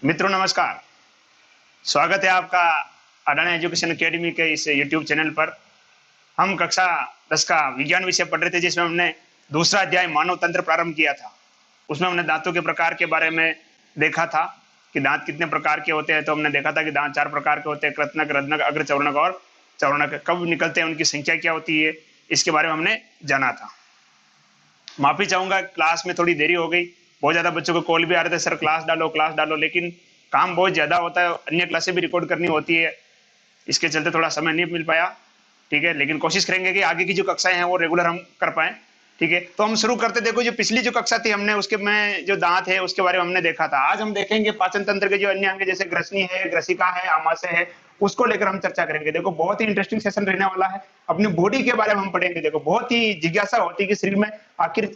मित्रों नमस्कार। स्वागत है आपका अडानी एजुकेशन एकेडमी के इस यूट्यूब चैनल पर। हम कक्षा 10 का विज्ञान विषय पढ़ रहे थे, जिसमें हमने दूसरा अध्याय मानव तंत्र प्रारंभ किया था। उसमें हमने दांतों के प्रकार के बारे में देखा था कि दांत कितने प्रकार के होते हैं। तो हमने देखा था कि दांत 4 प्रकार के होते हैं: कृतनक, रत्नक, अग्र चौर्णक और चौर्णक। कब निकलते हैं, उनकी संख्या क्या होती है, इसके बारे में हमने जाना था। माफी चाहूंगा, क्लास में थोड़ी देरी हो गई। बहुत ज्यादा बच्चों को कॉल भी आ रहे थे, सर क्लास डालो, लेकिन काम बहुत ज्यादा होता है, अन्य क्लासें भी रिकॉर्ड करनी होती है, इसके चलते थोड़ा समय नहीं मिल पाया। ठीक है, लेकिन कोशिश करेंगे कि आगे की जो कक्षाएं हैं वो रेगुलर हम कर पाए। ठीक है, तो हम शुरू करते। देखो, जो पिछली जो कक्षा थी, हमने उसके में जो दांत है उसके बारे में हमने देखा था। आज हम देखेंगे पाचन तंत्र के जो अन्य अंग, जैसे ग्रसनी है, ग्रसिका है, आमाशय है, उसको लेकर हम चर्चा करेंगे। देखो, बहुत ही इंटरेस्टिंग सेशन रहने वाला है। अपनी बॉडी के बारे में हम पढ़ेंगे। देखो, बहुत ही जिज्ञासा होती है कि शरीर में आखिर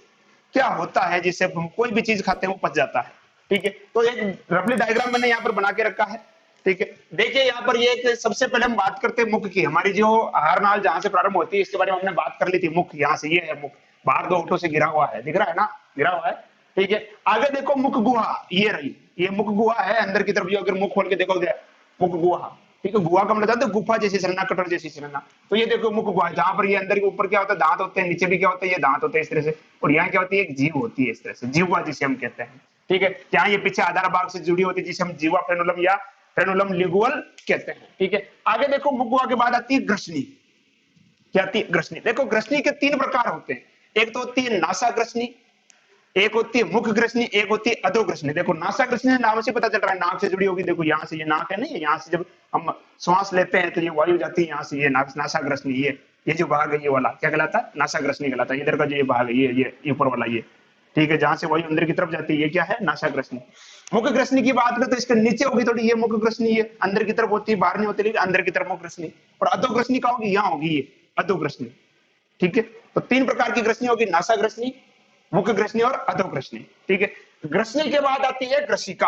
क्या होता है जिससे हम कोई भी चीज खाते हैं वो पच जाता है। ठीक है, तो एक रफली डायग्राम मैंने यहाँ पर बना के रखा है। ठीक है, देखिए यहाँ पर ये सबसे पहले हम बात करते हैं मुख की। हमारी जो आहार नाल जहां से प्रारंभ होती है, इसके बारे में हमने बात कर ली थी। मुख यहाँ से, ये है मुख, बाहर 2 होठों से घिरा हुआ है, दिख रहा है ना, घिरा हुआ है। ठीक है, आगे देखो मुख गुहा, ये रही, ये मुख गुहा है। अंदर की तरफ जो अगर मुख खोल के देखोगे, मुख गुहा। ठीक है, गुहा का मतलब जानते हो, गुफा जैसी संरचना, कटर जैसी संरचना। तो ये देखो मुख गुहा, जहां पर ये अंदर के ऊपर क्या होता है, दांत होते हैं, नीचे भी क्या होता है, ये दांत होते हैं इस तरह से। और यहाँ क्या होती है, एक जीव होती है इस तरह से, जीवा जिसे हम कहते हैं। ठीक है, यहाँ ये पीछे आधार भाग से जुड़ी होती है, जिसे हम जीवा फ्रेनुलम या फ्रेनुलम लिगुअल कहते हैं। ठीक है, आगे देखो मुख गुहा के बाद आती है ग्रसनी। क्या आती है, ग्रसनी। देखो, ग्रसनी के 3 प्रकार होते हैं। एक तो होती है नासा ग्रसनी, एक होती है मुख ग्रसनी, एक होती है अधोग्रसनी। देखो, नासा ग्रसनी नाम से पता चल रहा है, नाक से जुड़ी होगी। देखो, यहाँ से, ये नाक है नहीं, यहाँ से जब हम श्वास लेते हैं तो ये वायु जाती है यहाँ से, ये नासा ग्रसनी। ये जो भाग है, ये वाला क्या कहलाता है, नासा ग्रसनी कहलाता है। इधर का जो ये भाग है, ये ऊपर वाला, ये ठीक है, जहां से वायु अंदर की तरफ जाती है, ये क्या है, नासा ग्रसनी। मुख ग्रसनी की बात करें तो इसके नीचे होगी थोड़ी, ये मुख ग्रसनी, ये अंदर की तरफ होती है, बाहर नहीं होती, लेकिन अंदर की तरफ मुख ग्रसनी। और अधोग्रसनी कहाँ होगी, यहाँ होगी, ये अधोग्रसनी। ठीक है, तो 3 प्रकार की ग्रसनी होगी, नासा ग्रसनी, मुख ग्रसनी और अधोग्रसनी। ठीक है, ग्रसनी के बाद आती है ग्रसिका।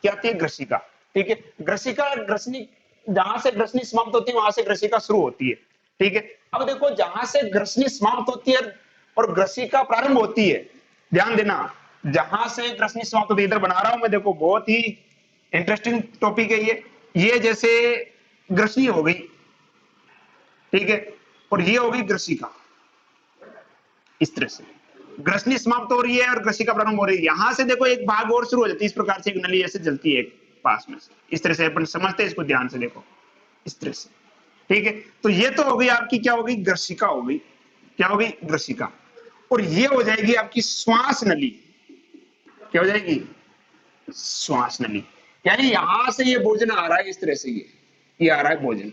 क्या आती है, ग्रसिका। ठीक है, ग्रसिका, ग्रसनी, जहां से ग्रसनी समाप्त होती है वहां से ग्रसिका शुरू होती है। ठीक है, अब देखो, जहां से ग्रसनी समाप्त होती है और ग्रसिका प्रारंभ होती है, ध्यान देना, जहां से ग्रसनी समाप्त होती है, इधर बना रहा हूं मैं, देखो बहुत ही इंटरेस्टिंग टॉपिक है ये जैसे ग्रसनी हो गई, ठीक है, और ये हो गई ग्रसिका। इस तरह से ग्रसनी समाप्त हो रही है और ग्रसिका प्रारंभ हो रही है। यहां से देखो एक भाग और शुरू हो जाती है, इस प्रकार से एक नली ऐसे जलती है एक पास में से, इस तरह से अपन समझते हैं इसको, ध्यान से देखो, इस तरह से। ठीक है, तो ये तो हो गई आपकी, क्या हो गई, ग्रसिका हो गई। क्या हो गई, ग्रसिका। और ये हो जाएगी आपकी श्वास नली। क्या हो जाएगी, श्वास नली। यानी यहां से ये भोजन आ रहा है इस तरह से, ये आ रहा है भोजन।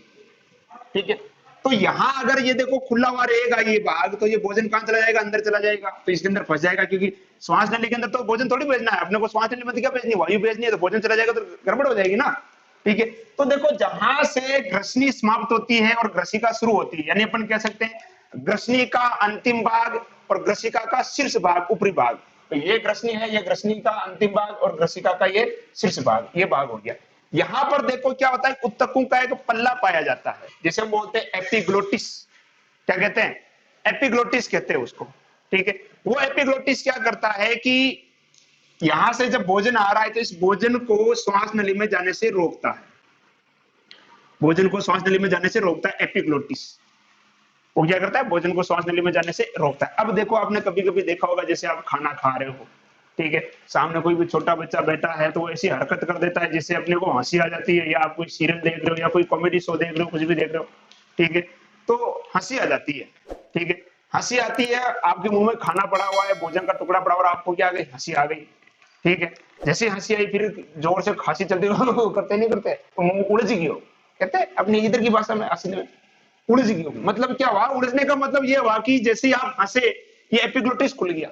ठीक है, तो यहां अगर ये देखो खुला हुआ रहेगा ये भाग, तो ये भोजन कहां चला जाएगा, अंदर चला जाएगा, तो इसके अंदर फंस जाएगा, क्योंकि श्वास नली के अंदर तो भोजन थोड़ी भेजना है अपने को, श्वास नली में क्या भेजनी, वायु भेजनी है, तो भोजन चला जाएगा तो गड़बड़ हो जाएगी ना। ठीक है, तो देखो, जहां से ग्रसनी समाप्त होती है और ग्रसिका शुरू होती है, यानी अपन कह सकते हैं ग्रसनी का अंतिम भाग और ग्रसिका का शीर्ष भाग, ऊपरी भाग। तो ये ग्रसनी है, ये ग्रसनी का अंतिम भाग, और ग्रसिका का ये शीर्ष भाग, ये भाग हो गया। यहां पर देखो क्या होता है, उत्तकों का एक पल्ला पाया जाता है, जिसे हम बोलते हैं एपिग्लोटिस। क्या कहते हैं, एपिग्लोटिस कहते हैं उसको। ठीक है, वो एपिग्लोटिस क्या करता है कि यहां से जब भोजन आ रहा है तो इस भोजन को श्वास नली में जाने से रोकता है, भोजन को श्वास नली में जाने से रोकता है एपिग्लोटिस। वो क्या करता है, भोजन को श्वास नली में जाने से रोकता है। अब देखो, आपने कभी कभी देखा होगा, जैसे आप खाना खा रहे हो, ठीक है, सामने कोई भी छोटा बच्चा बैठा है तो वो ऐसी हरकत कर देता है जिससे अपने को हंसी आ जाती है, या आप कोई सीरियल देख रहे हो या कोई कॉमेडी शो देख रहे हो, कुछ भी देख रहे हो, ठीक है, तो हंसी आ जाती है। ठीक है, हंसी आती है, आपके मुंह में खाना पड़ा हुआ है, भोजन का टुकड़ा पड़ा हुआ, आपको क्या आ गई, हंसी आ गई। ठीक है, जैसे हंसी आई, फिर जोर से खांसी चलती करते नहीं करते, तो मुंह उलझ गयो, कहते हैं अपनी इधर की भाषा में, असली में उलझ गयो। मतलब क्या हुआ, उलझने का मतलब ये हुआ कि जैसे आप हंसे, ये एपिग्लोटिस खुल गया,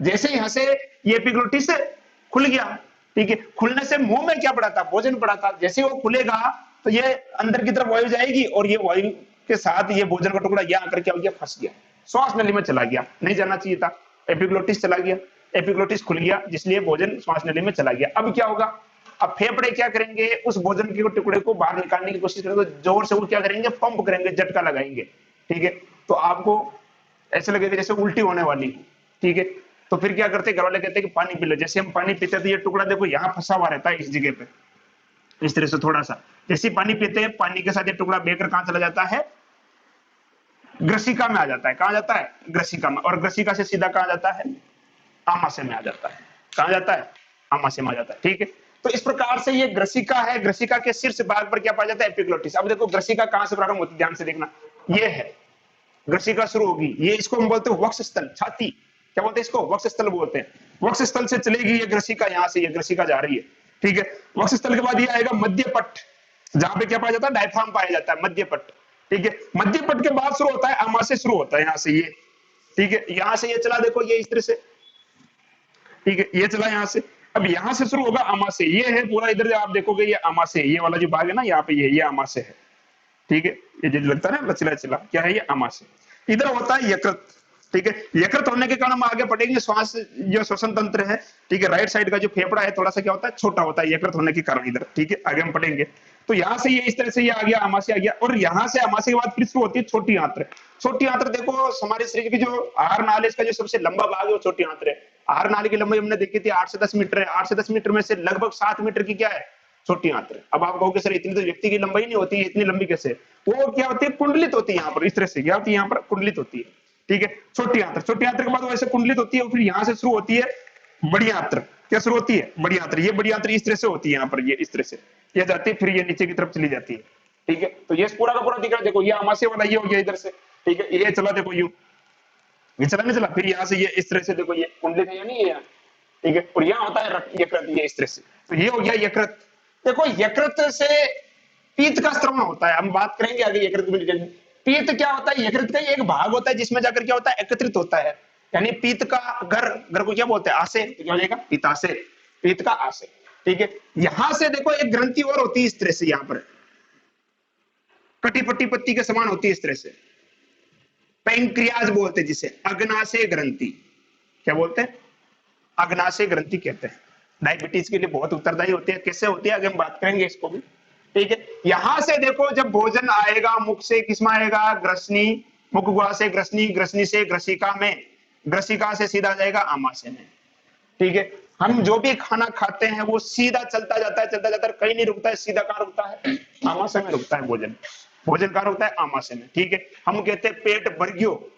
जैसे ही हंसे ये एपिग्लोटिस खुल गया। ठीक है, खुलने से मुंह में क्या पड़ा था, भोजन पड़ा था, जैसे वो खुलेगा तो ये अंदर की तरफ वायु जाएगी, और ये वायु के साथ ये भोजन का टुकड़ा यहाँ आकर क्या हो गया, फंस गया, श्वास नली में चला गया, नहीं जाना चाहिए था, एपिग्लोटिस चला गया, एपिग्लोटिस खुल गया, जिसलिए भोजन श्वास नली में चला गया। अब क्या होगा, अब फेफड़े क्या करेंगे, उस भोजन के टुकड़े को बाहर निकालने की कोशिश करेंगे, तो जोर से वो क्या करेंगे, पंप करेंगे, झटका लगाएंगे। ठीक है, तो आपको ऐसे लगेगा जैसे उल्टी होने वाली। ठीक है, तो फिर क्या करते, घर वाले कहते हैं कि पानी पी लो। जैसे हम पानी पीते तो ये टुकड़ा देखो यहाँ फंसा हुआ रहता है इस जगह पे, इस तरह से थोड़ा सा। जैसे पानी पीते हैं, पानी के साथ ये टुकड़ा बहकर कहां चला जाता है, ग्रसिका में आ जाता है। कहां जाता है, ग्रसिका में। और ग्रसिका से सीधा कहां जाता है, आमाशय में आ जाता है। कहां जाता है, आमाशय में आ जाता है। ठीक है, तो इस प्रकार से ये ग्रसिका है। ग्रसिका के शीर्ष भाग पर क्या पाया जाता है, एपिग्लोटिस। अब देखो ग्रसिका कहां से प्रारंभ होती है, ध्यान से देखना। ये है ग्रसिका शुरू होगी, ये इसको हम बोलते हैं वक्षस्थल, छाती। क्या बोलते हैं इसको, वक्षस्थल बोलते हैं। वक्षस्थल से चलेगी ये ग्रसिका, यहां से ये ग्रसिका जा रही है। ठीक है, वक्षस्थल के बाद ये आएगा मध्यपट, जहां पे क्या पाया जाता है, डायफ्राम पाया जाता है, मध्यपट। ठीक है, मध्यपट के बाद शुरू होता है आमाशय, शुरू होता है यहां से ये। ठीक है, यहां से ये चला, देखो ये इस तरह से। ठीक है, ये चला यहां से। अब यहां से शुरू होगा आमाशय, ये है पूरा। इधर आप देखोगे ये आमाशय, ये वाला जो भाग है ना यहाँ पे, ये आमाशय है। ठीक है, ये जो लगता है ना लचीला चला, क्या है ये, आमाशय। इधर होता है यकृत। ठीक है, यकृत होने के कारण हम आगे पढ़ेंगे श्वास जो श्वसन तंत्र है। ठीक है, राइट साइड का जो फेफड़ा है थोड़ा सा क्या होता है, छोटा होता है यकृत होने के कारण इधर। ठीक है, आगे हम पढ़ेंगे। तो यहाँ से ये इस तरह से ये आ गया, आमाशय आ गया। और यहाँ से आमाशय के बाद फिर शुरू होती है छोटी आंत्र। छोटी आंत्र देखो हमारे शरीर की जो आहार नाली, इसका जो सबसे लंबा भाग है वो छोटी आंत्र है। आहार नाली की लंबाई हमने देखी थी 8 से 10 मीटर है। 8 से 10 मीटर में से लगभग 7 मीटर की क्या है, छोटी आंत्र। अब आप कहोगे सर इतनी तो व्यक्ति की लंबाई नहीं होती, इतनी लंबी कैसे। वो क्या होती है, कुंडलित होती है यहाँ पर, इस तरह से क्या होती है, यहाँ पर कुंडलित होती है। ठीक है, छोटी आंत्र। छोटी आंत्र के बाद वैसे कुंडलित होती है। फिर यहाँ से शुरू होती है बड़ी आंत्र। क्या शुरू होती है, बड़ी आंत्र। ये बड़ी आंत्र इस तरह से होती है यहाँ पर, ये इस तरह से ये जाती है, फिर ये नीचे की तरफ चली जाती है। ठीक है, तो ये पूरा का पूरा दिख रहा है, देखो ये आमाशय वाला ये हो गया इधर से। ठीक है, ये चला देखो यूं, ये चला नहीं चला। फिर यहाँ से ये इस तरह से देखो, ये कुंडलित है या नहीं है। ठीक है, और यहाँ होता है यकृत, ये इस तरह से। तो ये हो गया यकृत। देखो यकृत से पीत का स्रवण होता है, हम बात करेंगे आगे यकृत में डिटेल में। पीत क्या होता है, यकृत का एक भाग होता है जिसमें जाकर क्या होता है, एकत्रित होता है। यानी पीत का घर को क्या बोलते हैं, आशय। तो क्या हो जाएगा, पिताशय, पीत का आशय। ठीक है, यहां से देखो एक ग्रंथि और होती है इस तरह से, यहाँ पर कटिपट्टी पत्ती के समान होती है इस तरह से, पैंक्रियाज बोलते हैं जिसे, अग्नाशय ग्रंथि। क्या बोलते हैं, अग्नाशय ग्रंथि कहते हैं। डायबिटीज के लिए बहुत उत्तरदायी होती है। कैसे होती है आगे हम बात करेंगे इसको भी। ठीक है, यहां से देखो जब भोजन आएगा मुख से, किसमें आएगा, ग्रसनी, मुख गुहा से ग्रसनी, ग्रसनी से ग्रसिका में, ग्रसिका से सीधा जाएगा आमाशय में। ठीक है, हम जो भी खाना खाते हैं वो सीधा चलता जाता है, चलता जाता है, कहीं नहीं रुकता है। सीधा कहां रुकता है, आमाशय में रुकता है भोजन। भोजन कहां रुकता है, आमाशय में। ठीक है, हम कहते हैं पेट भर गयो,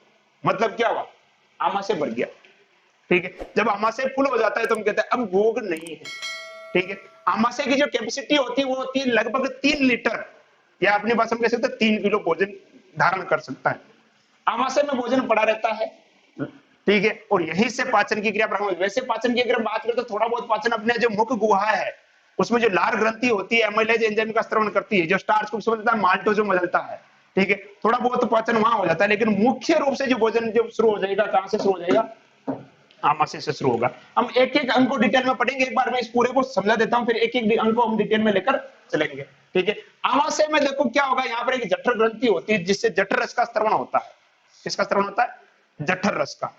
मतलब क्या हुआ, आमाशय भर गया। ठीक है, जब आमाशय फुल हो जाता है तो हम कहते हैं अब भूख नहीं है। ठीक है, आमाशय की जो कैपेसिटी होती है वो होती है लगभग 3 लीटर, या अपने पास हम कह सकते हैं 3 किलो भोजन धारण कर सकता है। आमाशय में भोजन पड़ा रहता है। ठीक है, और यहीं से पाचन की क्रिया प्रारंभ होती है। वैसे पाचन की अगर बात करें तो थोड़ा बहुत पाचन अपने जो मुख गुहा है उसमें जो लार ग्रंथि होती है, एमाइलेज एंजाइम का स्रवण करती है, जो स्टार्च को समझता है, माल्टो जो मदलता है। ठीक है, थोड़ा बहुत पाचन वहां हो जाता है, लेकिन मुख्य रूप से जो भोजन जब शुरू हो जाएगा, कहां से शुरू हो जाएगा, आमाशय से शुरू होगा। हम एक एक अंक को डिटेल में पढ़ेंगे, एक बार मैं इस पूरे को समझा देता हूं, फिर एक एक अंक को हम डिटेल में लेकर चलेंगे। ठीक है, आमाशय में देखो क्या होगा, यहाँ पर एक जठर ग्रंथि होती है जिससे जठर रस का स्रवण होता है। किसका स्रवण होता है, जठर रस का।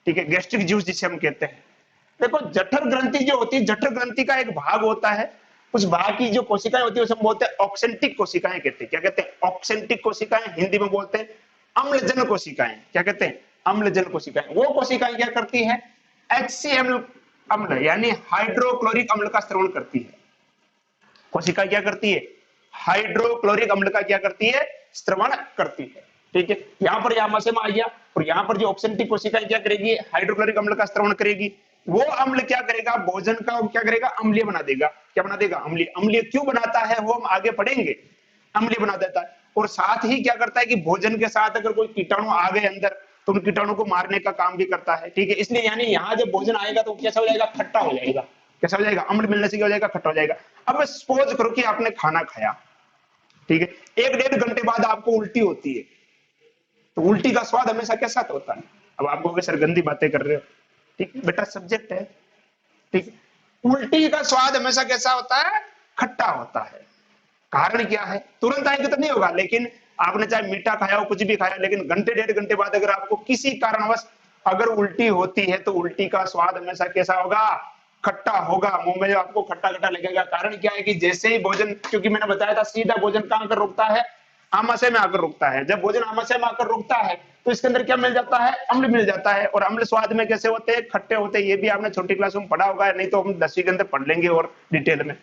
ठीक है, गैस्ट्रिक जूस जिसे हम कहते हैं। देखो जठर ग्रंथि जो होती है, जठर ग्रंथि का एक भाग होता है, उस भाग की जो कोशिकाएं होती है उसे हम बोलते हैं ऑक्सेंटिक कोशिकाएं कहते हैं। क्या कहते हैं, ऑक्सेंटिक कोशिकाएं, हिंदी में बोलते हैं अम्लजन कोशिकाएं। क्या कहते हैं, अम्लजन कोशिकाएं। वो कोशिकाएं क्या करती है, HCl अम्ल यानी हाइड्रोक्लोरिक अम्ल का स्रवण करती है। कोशिका क्या करती है, हाइड्रोक्लोरिक अम्ल का क्या करती है, स्रवण करती है। ठीक है, यहां पर आमाशय में आ गया, और यहां पर जो ऑक्सेंटिक कोशिकाएं क्या करेगी, हाइड्रोक्लोरिक अम्ल का स्रवण करेगी। वो अम्ल क्या करेगा, भोजन का क्या करेगा, अम्लीय बना देगा। क्या बना देगा, अम्लीय। अम्लीय क्यों बनाता है वो हम आगे पढ़ेंगे, अम्लीय बना देता है। और साथ ही क्या करता है कि भोजन के साथ अगर कोई कीटाणु आ गए अंदर तो उन कीटाणु को मारने का काम भी करता है। ठीक है, इसलिए यानी यहाँ जब भोजन आएगा तो कैसा हो जाएगा, खट्टा हो जाएगा। कैसा हो जाएगा, अम्ल मिलने से क्या हो जाएगा, खट्टा हो जाएगा। अब सपोज करो कि आपने खाना खाया, ठीक है, 1-1.5 घंटे बाद आपको उल्टी होती है, तो उल्टी का स्वाद हमेशा कैसा होता है। अब आप कहोगे सर गंदी बातें कर रहे हो, ठीक बेटा, सब्जेक्ट है। ठीक, उल्टी का स्वाद हमेशा कैसा होता है, खट्टा होता है। कारण क्या है, तुरंत आएगा तो नहीं होगा, लेकिन आपने चाहे मीठा खाया हो, कुछ भी खाया, लेकिन घंटे 1.5 घंटे बाद अगर आपको किसी कारणवश अगर उल्टी होती है तो उल्टी का स्वाद हमेशा कैसा होगा, खट्टा होगा। मुंह में जो आपको खट्टा खट्टा लगेगा। कारण क्या है कि जैसे ही भोजन, क्योंकि मैंने बताया था सीधा भोजन कहां कर रुकता है, आमाशय में आकर रुकता है। जब भोजन आमाशय में आकर रुकता है तो इसके अंदर क्या मिल जाता है, अम्ल मिल जाता है। और अम्ल स्वाद में कैसे होते हैं, खट्टे होते हैं। ये भी आपने छोटी क्लास में पढ़ा होगा, नहीं तो हम 10वीं के अंदर पढ़ लेंगे और डिटेल में।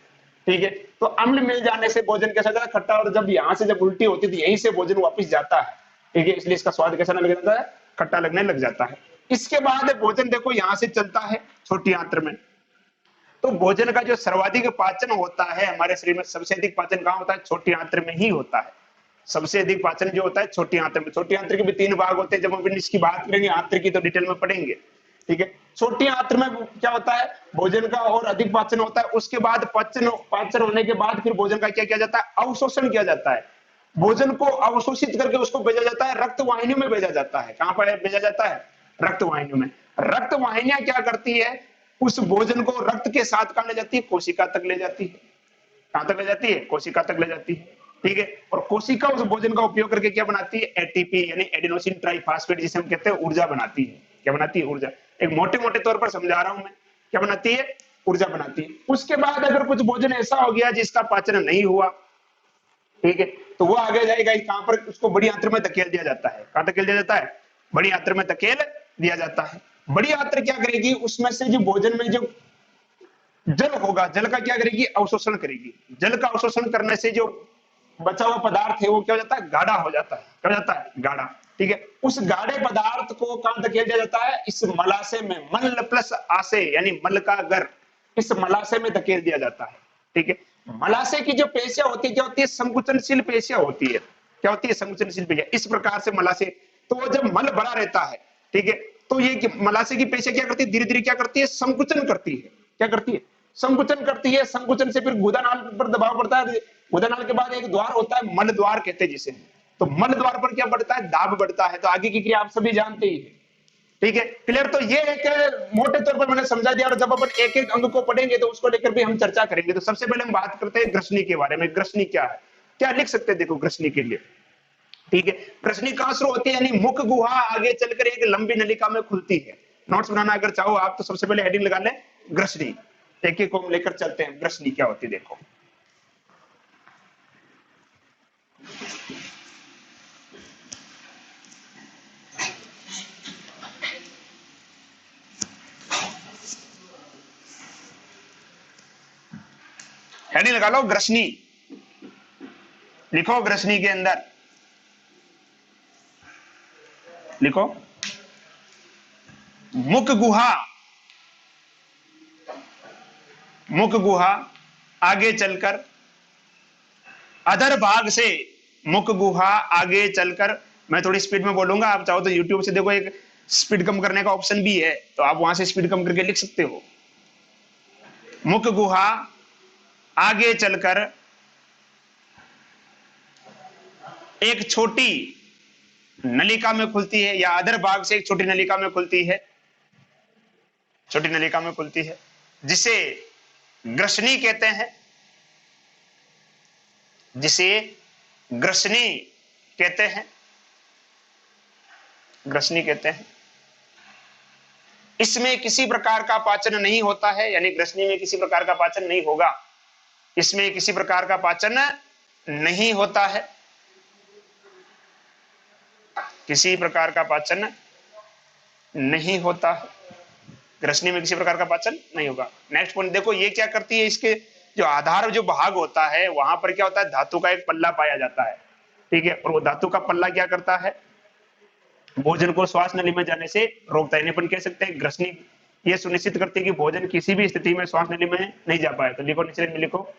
ठीक है, तो अम्ल मिल जाने से भोजन कैसा जाता है, खट्टा। और जब यहाँ से जब उल्टी होती है यहीं से भोजन वापस जाता है। ठीक है, इसलिए इसका स्वाद कैसा लग जाता है, खट्टा लगने लग जाता है। इसके बाद भोजन देखो यहाँ से चलता है छोटी आंत्र में। तो भोजन का जो सर्वाधिक पाचन होता है हमारे शरीर में, सबसे अधिक पाचन कहाँ होता है, छोटी आंत्र में ही होता है। सबसे अधिक पाचन जो होता है छोटी आंत्र में। छोटी आंत्र के भी 3 भाग होते हैं, जब हम इसकी बात करेंगे आंत्र की तो डिटेल में पढ़ेंगे। ठीक है, छोटी आंत्र में क्या होता है, भोजन का और अधिक पाचन होता है। उसके बाद पाचन होने के बाद फिर भोजन का क्या किया जाता है, अवशोषण किया जाता है। भोजन को अवशोषित करके उसको भेजा जाता है, रक्त वाहिनियों में भेजा जाता है। कहां पर भेजा जाता है, रक्त वाहिनियों में। रक्त वाहिनियां क्या करती है, उस भोजन को रक्त के साथ कहां ले जाती है, कोशिका तक ले जाती है। कहां तक ले जाती है, कोशिका तक ले जाती है। ठीक है, और कोशिका उस भोजन का उपयोग करके क्या बनाती है, एटीपी यानी एडिनोसिन ट्राइफॉस्फेट, जिसे हम कहते हैं ऊर्जा बनाती है। क्या बनाती है, ऊर्जा। एक मोटे मोटे तौर पर समझा रहा हूं मैं, क्या बनाती है, ऊर्जा बनाती है। उसके बाद अगर कुछ भोजन ऐसा हो गया जिसका पाचन नहीं हुआ, ठीक है, तो वो आगे जाएगा कहां पर, उसको बड़ी आंत्र में धकेल दिया जाता है। कहां धकेल दिया जाता है, बड़ी आंत्र में धकेल दिया जाता है। बड़ी आंत्र क्या करेगी, उसमें से जो भोजन में जो जल होगा, जल का क्या करेगी, अवशोषण करेगी। जल का अवशोषण करने से जो बचा हुआ पदार्थ है वो क्या हो जाता है, गाढ़ा हो जाता है। क्या हो जाता है, गाढ़ा। ठीक है, उस गाढ़े पदार्थ को कहां धकेल दिया जाता है, इस मलाशय में। मल प्लस आशय यानी मल का घर, इस मलाशय में धकेल दिया जाता है। ठीक है, मलाशय की जो पेशियां होती है, क्या होती है, संकुचनशील पेशियां होती है। क्या होती है, संकुचनशील पेशियां। इस प्रकार से मलाशय, तो वो जब मल भरा रहता है, ठीक है, तो ये मलाशय की पेशियां क्या करती है, धीरे धीरे क्या करती है, संकुचन करती है। क्या करती है, संकुचन करती है। संकुचन से फिर गुदानाल पर दबाव पड़ता है। गुदानाल के बाद एक द्वार होता है, मल द्वार कहते हैं जिसे। तो मल द्वार पर क्या बढ़ता है, दाब बढ़ता है। तो आगे की क्रिया आप सभी जानते ही हैं। ठीक है, क्लियर। तो ये एक मोटे तौर पर मैंने समझा दिया, और जब अपन एक एक अंग को पढ़ेंगे तो उसको लेकर भी हम चर्चा करेंगे। तो सबसे पहले हम बात करते हैं ग्रसनी के बारे में। ग्रसनी क्या है, क्या लिख सकते हैं, देखो ग्रसनी के लिए। ठीक है, ग्रसनी कहां शुरू होती है, यानी मुख गुहा आगे चलकर एक लंबी नलिका में खुलती है। नोट्स बनाना अगर चाहो आप तो सबसे पहले हेडिंग लगा ले, ग्रसनी। एक एक को हम लेकर चलते हैं, ग्रसनी क्या होती है देखो। हेडिंग लगा लो, ग्रसनी लिखो। ग्रसनी के अंदर लिखो, मुख गुहा, मुख गुहा आगे चलकर अधर भाग से, मुख गुहा आगे चलकर, मैं थोड़ी स्पीड में बोलूंगा, आप चाहो तो यूट्यूब से देखो, एक स्पीड कम करने का ऑप्शन भी है, तो आप वहां से स्पीड कम करके लिख सकते हो। मुख गुहा आगे चलकर एक छोटी नलिका में खुलती है, या अधर भाग से एक छोटी नलिका में खुलती है, छोटी नलिका में खुलती है, जिसे ग्रसनी कहते हैं, जिसे ग्रसनी कहते हैं, ग्रसनी कहते हैं। इसमें किसी प्रकार का पाचन नहीं होता है, यानी ग्रसनी में किसी प्रकार का पाचन नहीं होगा। इसमें किसी प्रकार का पाचन नहीं होता है, किसी प्रकार का पाचन नहीं होता है। ग्रसनी में किसी प्रकार का पाचन नहीं होगा। नेक्स्ट पॉइंट देखो, ये क्या करती है, इसके जो आधार जो भाग होता है वहां पर क्या होता है, धातु का एक पल्ला पाया जाता है। ठीक है, और वो धातु का पल्ला क्या करता है, भोजन को श्वास नली में जाने से रोकता है। अपन कह सकते हैं ग्रसनी ये सुनिश्चित करती है कि भोजन किसी भी स्थिति में श्वास नली में नहीं जा पाए। तो लिखो, नीचे में लिखो,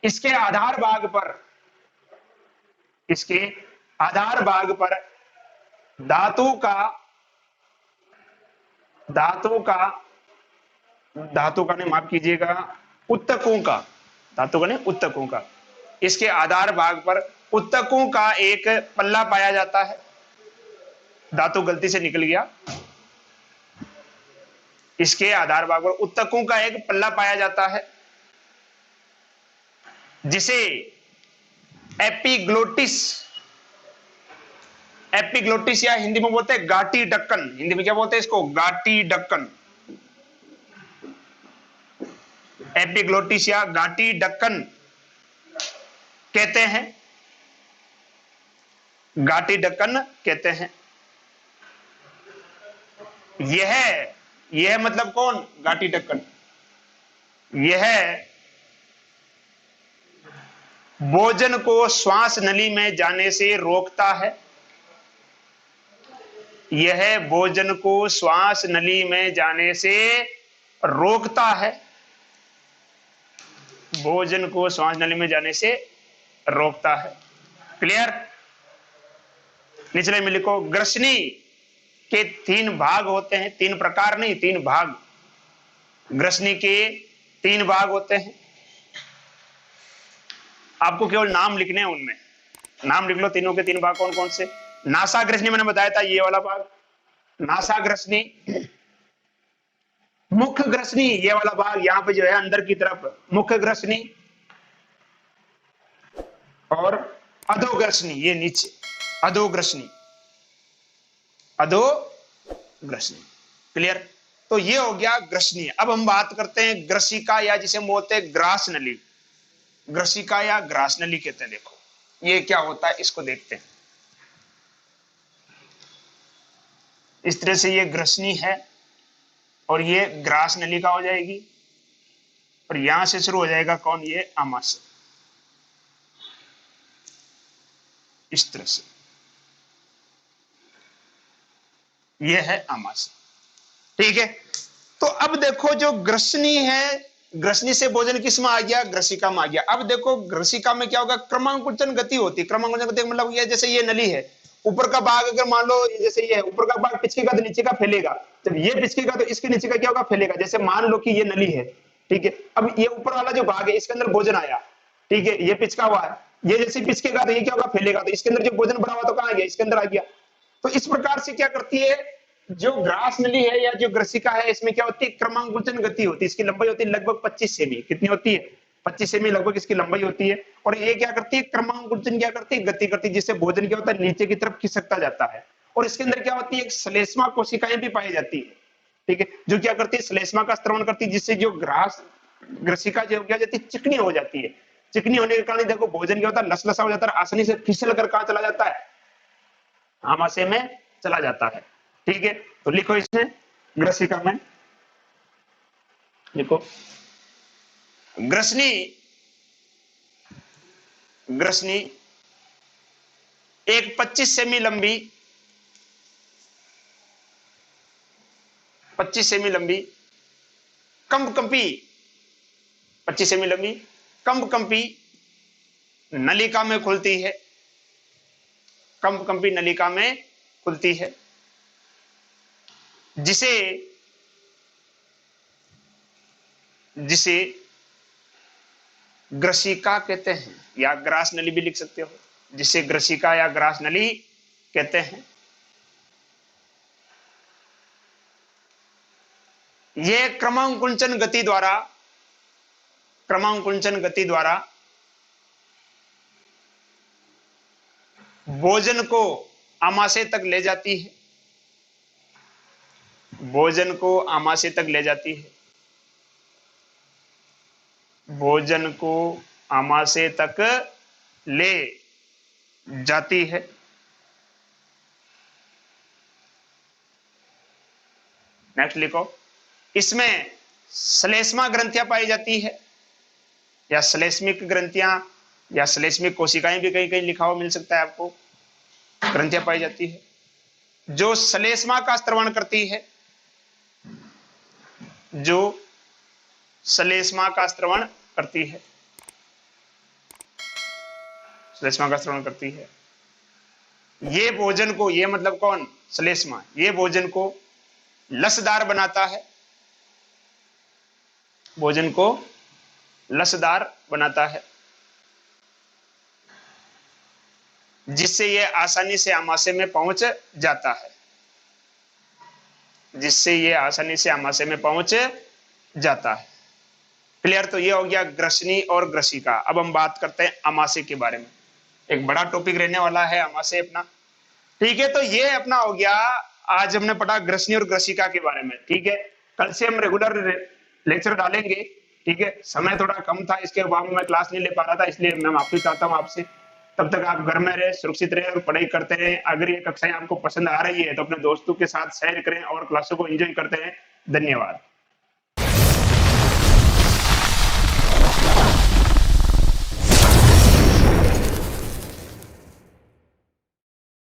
इसके आधार भाग पर, इसके आधार भाग पर धातु का, धातु का, धातु का नहीं, माफ कीजिएगा, उत्तकों का, धातु का नहीं, उत्तकों का, इसके आधार भाग पर उत्तकों का एक पल्ला पाया जाता है। धातु गलती से निकल गया, इसके आधार भाग पर उत्तकों का एक पल्ला पाया जाता है, जिसे एपिग्लोटिस, एपिग्लोटिस या हिंदी में बोलते हैं गाटी ढक्कन। हिंदी में क्या बोलते हैं इसको, गाटी ढक्कन। एपिग्लोटिस या गाटी ढक्कन कहते हैं। घाटी ढक्कन कहते हैं। यह मतलब कौन? घाटी ढक्कन। यह भोजन को श्वास नली में जाने से रोकता है। यह भोजन को श्वास नली में जाने से रोकता है। भोजन को श्वास नली में जाने से रोकता है। क्लियर? निचले में लिखो, ग्रसनी के 3 भाग होते हैं। 3 प्रकार नहीं, 3 भाग। ग्रसनी के 3 भाग होते हैं। आपको केवल नाम लिखने हैं, उनमें नाम लिख लो। तीनों के 3 भाग कौन कौन से? नासा ग्रसनी मैंने बताया था, ये वाला भाग नासा ग्रसनी। मुख्य ग्रसनी, ये वाला भाग यहां पे जो है अंदर की तरफ, मुख्य ग्रसनी। और अधोग्रसनी, ये नीचे अधोग्रसनी। अधोग्रसनी। क्लियर? तो ये हो गया ग्रसनी। अब हम बात करते हैं ग्रसिका, या जिसे हम बोलते हैं ग्रास नली। ग्रसिका या ग्रास नली कहते हैं। देखो ये क्या होता है, इसको देखते हैं। इस तरह से ये ग्रसनी है और ये ग्रास नली का हो जाएगी, और यहां से शुरू हो जाएगा कौन? ये आमाशय। इस तरह से ये है आमाशय। ठीक है? तो अब देखो, जो ग्रसनी है, ग्रसनी से भोजन किस में आ गया? ग्रसिका में आ गया। अब देखो ग्रसिका में क्या होगा? क्रमांकुचन गति होती है। क्रमांकुचन गति मतलब ये, जैसे ये नली है, ऊपर का भाग अगर मान लो जैसे ये है, ऊपर का भाग पिचकेगा तो नीचे का फैलेगा। जब ये पिचकेगा तो इसके नीचे का क्या होगा? फैलेगा। जैसे मान लो कि ये नली है, ठीक है, अब ये ऊपर वाला जो भाग है इसके अंदर भोजन आया, ठीक है, ये पिचका हुआ है, ये जैसे पिचकेगा तो ये क्या होगा? फैलेगा। तो इसके अंदर जो भोजन बना हुआ तो कहां आ गया? इसके अंदर आ गया। तो इस प्रकार से क्या करती है जो ग्रास नली है या जो ग्रसिका है, इसमें क्या होती है? क्रमांकुचन गति होती है। इसकी लंबाई होती है लगभग 25 सेमी। कितनी होती है? 25 सेमी लगभग इसकी लंबाई होती है। और ये क्या करती है? क्रमांकुचन क्या करती है? गति करती है, जिससे भोजन क्या होता है? नीचे की तरफ खिसकता जाता है। और इसके अंदर क्या होती है? एक श्लेष्मा कोशिकाएं भी पाई जाती है, ठीक है, जो क्या करती है? श्लेष्मा का स्त्रवण करती है, जिससे जो ग्रसिका जो क्या जाती है? चिकनी हो जाती है। चिकनी होने के कारण देखो भोजन क्या होता है? लसलसा हो जाता है, आसानी से फिसल कर कहां चला जाता है? आमाशय में चला जाता है। ठीक है? तो लिखो इसमें ग्रसिका में, लिखो ग्रसनी। ग्रसनी एक 25 सेमी लंबी, 25 सेमी लंबी कंपकंपी, 25 सेमी लंबी कंपकंपी नलिका में खुलती है। कंपकंपी नलिका में खुलती है, जिसे जिसे ग्रसिका कहते हैं, या ग्रास नली भी लिख सकते हो, जिसे ग्रसिका या ग्रास नली कहते हैं। यह क्रमांकुंचन गति द्वारा भोजन को आमाशय तक ले जाती है। भोजन को आमाशय तक ले जाती है। भोजन को आमाशय तक ले जाती है। नेक्स्ट लिखो, इसमें श्लेष्मा ग्रंथियां पाई जाती है, या श्लेष्मिक ग्रंथियां या श्लेष्मिक कोशिकाएं भी कहीं कहीं लिखा हुआ मिल सकता है आपको। ग्रंथियां पाई जाती है जो श्लेष्मा का स्त्रवण करती है, जो श्लेष्मा का स्त्रवण करती है। श्लेष्मा का स्त्रवण करती है। ये भोजन को, ये मतलब कौन? श्लेष्मा। ये भोजन को लसदार बनाता है। भोजन को लसदार बनाता है, जिससे यह आसानी से आमाशय में पहुंच जाता है। जिससे यह आसानी से आमाशय में पहुंच जाता है। क्लियर? तो ये हो गया ग्रसनी और ग्रसिका। अब हम बात करते हैं आमाशय के बारे में। एक बड़ा टॉपिक रहने वाला है आमाशय अपना। ठीक है? तो ये अपना हो गया, आज हमने पढ़ा ग्रसनी और ग्रसिका के बारे में। ठीक है? कल से हम रेगुलर लेक्चर डालेंगे। ठीक है? समय थोड़ा कम था, इसके बाद मैं क्लास नहीं ले पा रहा था, इसलिए मैं माफी चाहता हूं आपसे। तब तक आप घर में रहे, सुरक्षित रहे और पढ़ाई करते रहे। अगर ये कक्षाएं आपको पसंद आ रही है तो अपने दोस्तों के साथ शेयर करें और क्लासों को एंजॉय करते हैं। धन्यवाद।